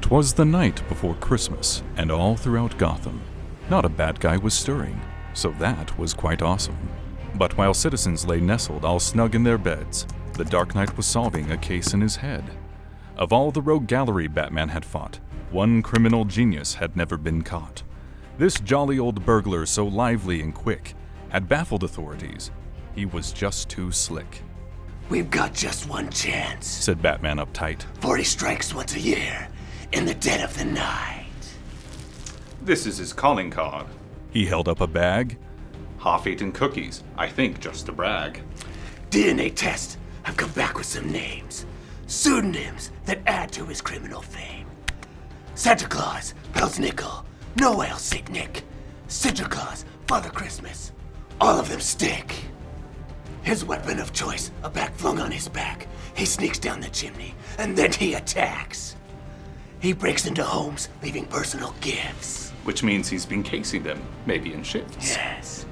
'Twas the night before Christmas, and all throughout Gotham, not a bad guy was stirring, so that was quite awesome. But while citizens lay nestled all snug in their beds, the Dark Knight was solving a case in his head. Of all the rogue gallery Batman had fought, one criminal genius had never been caught. This jolly old burglar, so lively and quick, had baffled authorities. He was just too slick. "We've got just one chance," said Batman uptight. 40 strikes once a year, in the dead of the night. This is his calling card. He held up a bag. Half-eaten cookies, I think just to brag. DNA tests have come back with some names. Pseudonyms that add to his criminal fame. Santa Claus, Pels Nickel, Noel, Saint Nick, Sinterklaas, Father Christmas. All of them stick. His weapon of choice, a bag flung on his back. He sneaks down the chimney, and then he attacks. He breaks into homes, leaving personal gifts. Which means he's been casing them, maybe in shifts. Yes.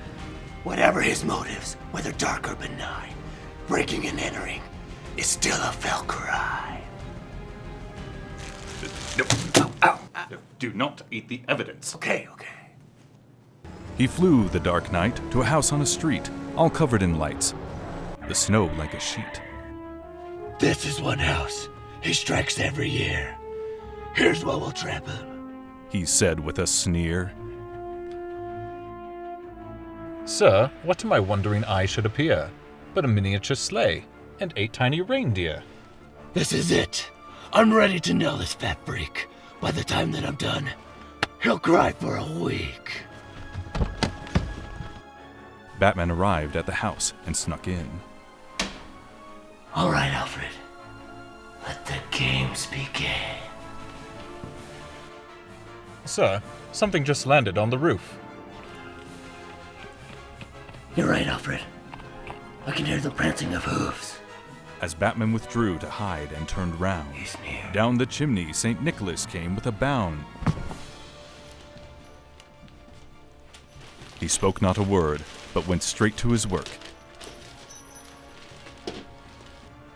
Whatever his motives, whether dark or benign, breaking and entering is still a fell crime. No. Ow, ow, ow. Do not eat the evidence. Okay. He flew, the Dark Knight, to a house on a street, all covered in lights, the snow like a sheet. This is one house. He strikes every year. Here's where we'll trap him, he said with a sneer. Sir, what to my wondering eye should appear but a miniature sleigh and 8 tiny reindeer? This is it. I'm ready to nail this fat freak. By the time that I'm done, he'll cry for a week. Batman arrived at the house and snuck in. All right, Alfred. Let the games begin. Sir, something just landed on the roof. You're right, Alfred. I can hear the prancing of hooves. As Batman withdrew to hide and turned round, He's near. down the chimney St. Nicholas came with a bound. He spoke not a word, but went straight to his work.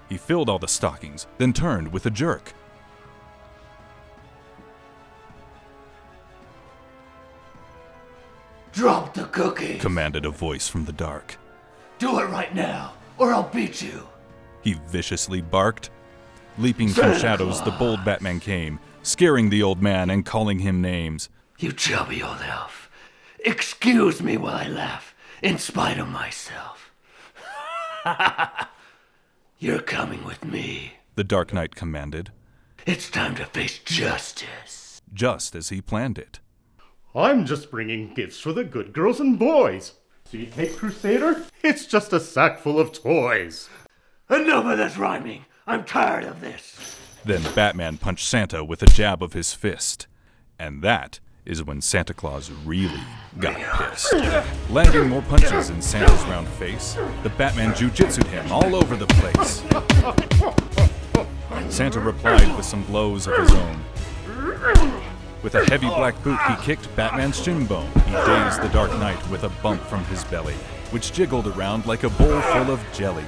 He filled all the stockings, then turned with a jerk. Drop the cookies. Commanded a voice from the dark. Do it right now, or I'll beat you. He viciously barked. Leaping from Santa shadows, the Claus. bold Batman came, scaring the old man and calling him names. You chubby old elf. Excuse me while I laugh, in spite of myself. You're coming with me. The Dark Knight commanded, It's time to face justice. just as he planned it. I'm just bringing gifts for the good girls and boys. See, hey, Crusader? It's just a sack full of toys. Enough of this rhyming. I'm tired of this. Then Batman punched Santa with a jab of his fist. And that is when Santa Claus really got pissed. Landing more punches in Santa's round face, the Batman jujitsu'd him all over the place. Santa replied with some blows of his own. With a heavy black boot, he kicked Batman's shin bone. He dazed the Dark Knight with a bump from his belly, which jiggled around like a bowl full of jelly.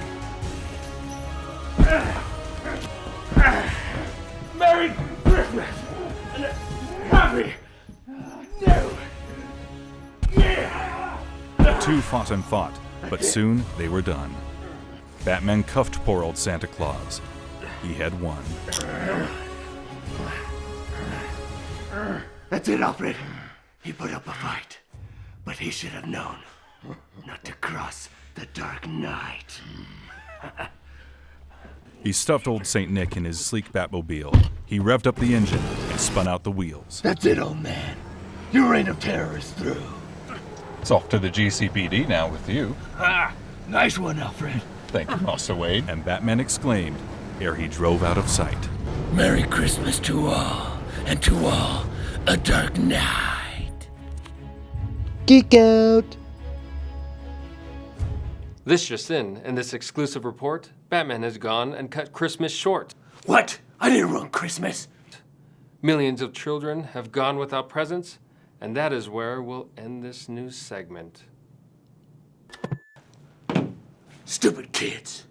Merry Christmas and a Happy New Year. The two fought and fought, but soon they were done. Batman cuffed poor old Santa Claus. He had won. That's it, Alfred. He put up a fight, but he should have known not to cross the Dark Knight. He stuffed old St. Nick in his sleek Batmobile. He revved up the engine and spun out the wheels. That's it, old man. Your reign of terror is through. It's off to the GCPD now with you. Nice one, Alfred. Thank you, Master Wade. And Batman exclaimed ere he drove out of sight. Merry Christmas to all, and to all, a Dark Knight. Geek out! This just in this exclusive report, Batman has gone and cut Christmas short. What? I didn't ruin Christmas. Millions of children have gone without presents, and that is where we'll end this news segment. Stupid kids.